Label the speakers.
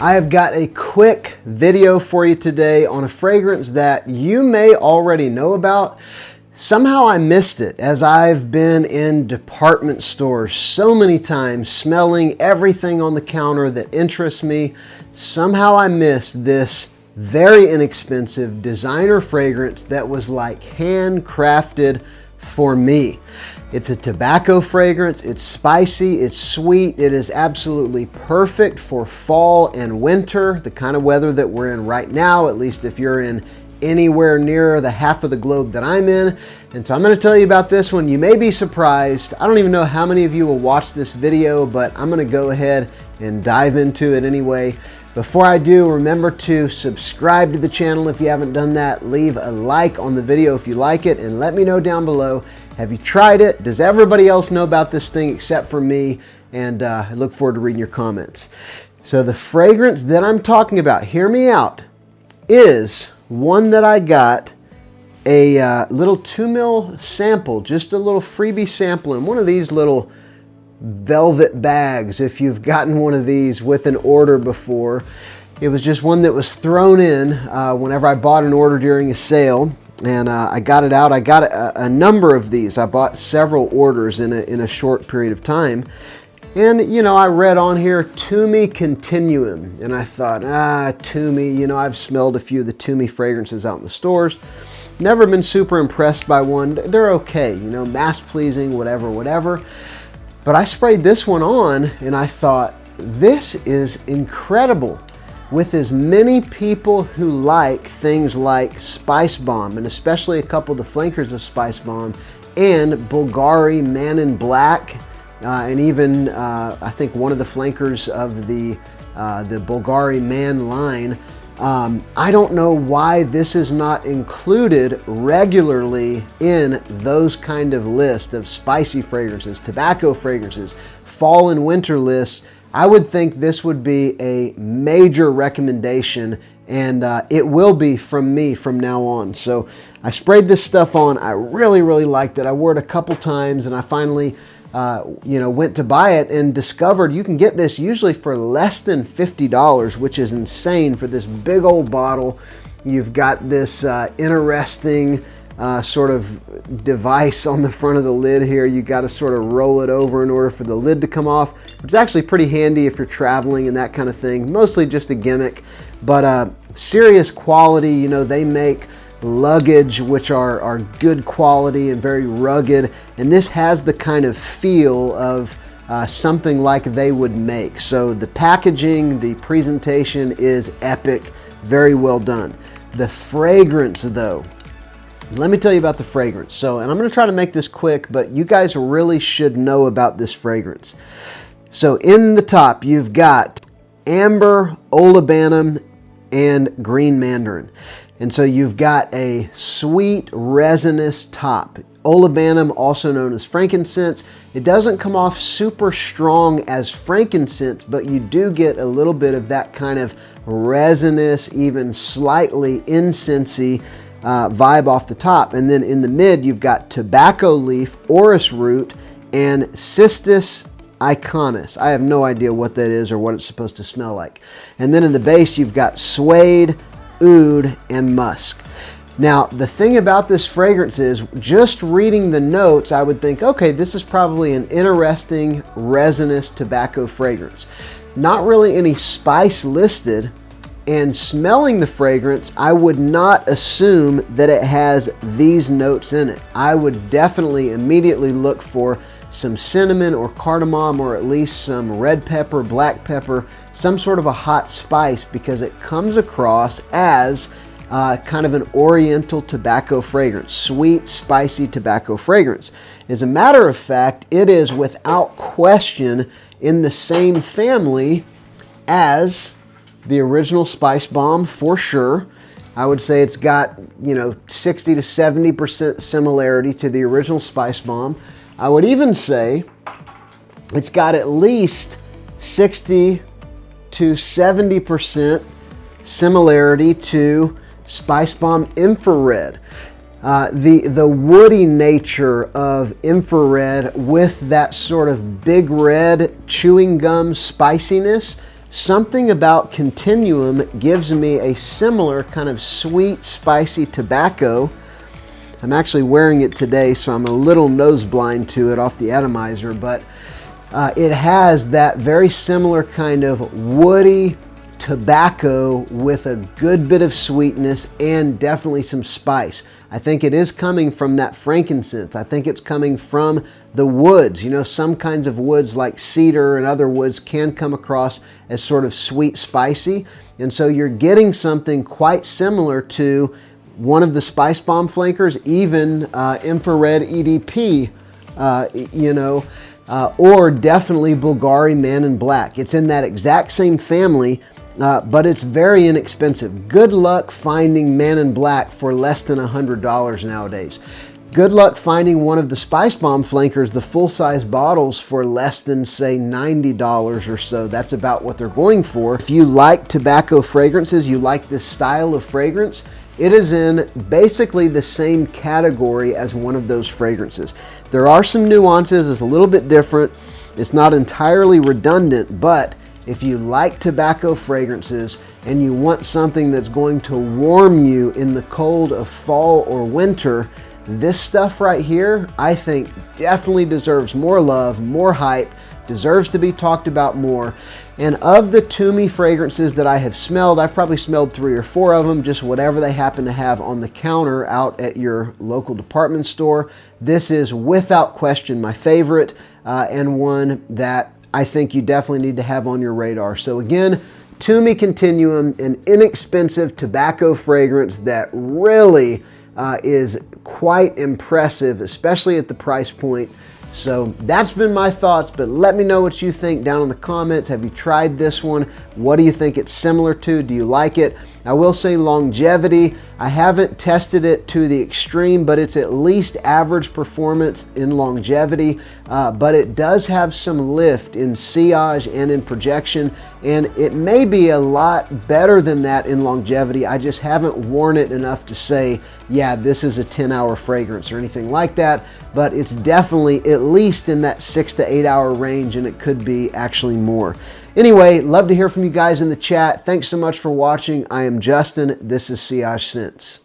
Speaker 1: I have got a quick video for you today on a fragrance that you may already know about. Somehow I missed it as I've been in department stores so many times smelling everything on the counter that interests me. Somehow I missed this very inexpensive designer fragrance that was like handcrafted for me. It's a tobacco fragrance, it's spicy, it's sweet, it is absolutely perfect for fall and winter, the kind of weather that we're in right now, at least if you're in anywhere near the half of the globe that I'm in. And so I'm going to tell you about this one. You may be surprised. I don't even know how many of you will watch this video, but I'm going to go ahead and dive into it anyway. Before I do, remember to subscribe to the channel if you haven't done that. Leave a like on the video if you like it, and let me know down below, have you tried it? Does everybody else know about this thing except for me? And I look forward to reading your comments. So the fragrance that I'm talking about, hear me out, is one that I got a little 2 ml sample, just a little freebie sample in one of these little velvet bags. If you've gotten one of these with an order before, it was just one that was thrown in whenever I bought an order during a sale, and I got it out. I got a number of these. I bought several orders in a short period of time. And, you know, I read on here, Tumi Continuum. And I thought, Tumi, you know, I've smelled a few of the Tumi fragrances out in the stores. Never been super impressed by one. They're okay, you know, mass-pleasing, whatever. But I sprayed this one on and I thought, this is incredible. With as many people who like things like Spice Bomb, and especially a couple of the flankers of Spice Bomb, and Bulgari Man in Black, and even I think one of the flankers of the Bulgari Man line. I don't know why this is not included regularly in those kind of lists of spicy fragrances, tobacco fragrances, fall and winter lists. I would think this would be a major recommendation, and it will be from me from now on. So I sprayed this stuff on. I really liked it. I wore it a couple times, and I finally went to buy it and discovered you can get this usually for less than $50, which is insane for this big old bottle. You've got this interesting sort of device on the front of the lid here. You got to sort of roll it over in order for the lid to come off, which is actually pretty handy if you're traveling and that kind of thing. Mostly just a gimmick, but serious quality. You know, they make luggage which are good quality and very rugged, and this has the kind of feel of something like they would make. So the packaging, the presentation is epic, very well done. The fragrance though, let me tell you about the fragrance. So, and I'm going to try to make this quick, but you guys really should know about this fragrance. So in the top you've got amber, olibanum, and green mandarin. And so you've got a sweet, resinous top. Olibanum, also known as frankincense. It doesn't come off super strong as frankincense, but you do get a little bit of that kind of resinous, even slightly incensey vibe off the top. And then in the mid, you've got tobacco leaf, orris root, and cistus iconis. I have no idea what that is or what it's supposed to smell like. And then in the base, you've got suede, oud, and musk. Now, the thing about this fragrance is, just reading the notes, I would think, okay, this is probably an interesting resinous tobacco fragrance. Not really any spice listed, and smelling the fragrance, I would not assume that it has these notes in it. I would definitely immediately look for some cinnamon or cardamom, or at least some red pepper, black pepper, some sort of a hot spice, because it comes across as kind of an oriental tobacco fragrance, sweet, spicy tobacco fragrance. As a matter of fact, it is without question in the same family as the original Spice Bomb for sure. I would say it's got, 60 to 70% similarity to the original Spice Bomb. I would even say it's got at least 60 to 70% similarity to Spice Bomb Infrared. The woody nature of Infrared with that sort of big red chewing gum spiciness, something about Continuum gives me a similar kind of sweet, spicy tobacco. I'm actually wearing it today, so I'm a little nose blind to it off the atomizer, but it has that very similar kind of woody tobacco with a good bit of sweetness and definitely some spice. I think it is coming from that frankincense. I think it's coming from the woods. You know, some kinds of woods like cedar and other woods can come across as sort of sweet, spicy. And so you're getting something quite similar to one of the Spice Bomb flankers, even infrared EDP, or definitely Bulgari Man in Black. It's in that exact same family, but it's very inexpensive. Good luck finding Man in Black for less than $100 nowadays. Good luck finding one of the Spice Bomb flankers, the full-size bottles, for less than, say, $90 or so. That's about what they're going for. If you like tobacco fragrances, you like this style of fragrance, it is in basically the same category as one of those fragrances. There are some nuances, it's a little bit different. It's not entirely redundant, but if you like tobacco fragrances and you want something that's going to warm you in the cold of fall or winter, this stuff right here, I think definitely deserves more love, more hype, deserves to be talked about more. And of the Tumi fragrances that I have smelled, I've probably smelled 3 or 4 of them, just whatever they happen to have on the counter out at your local department store. This is without question my favorite, and one that I think you definitely need to have on your radar. So again, Tumi Continuum, an inexpensive tobacco fragrance that really is quite impressive, especially at the price point. So that's been my thoughts, but let me know what you think down in the comments. Have you tried this one? What do you think it's similar to? Do you like it? I will say longevity, I haven't tested it to the extreme, but it's at least average performance in longevity, but it does have some lift in sillage and in projection, and it may be a lot better than that in longevity. I just haven't worn it enough to say, yeah, this is a 10-hour fragrance or anything like that, but it's definitely at least in that 6 to 8 hour range, and it could be actually more. Anyway, love to hear from you guys in the chat. Thanks so much for watching. I am Justin. This is Sillage Scents.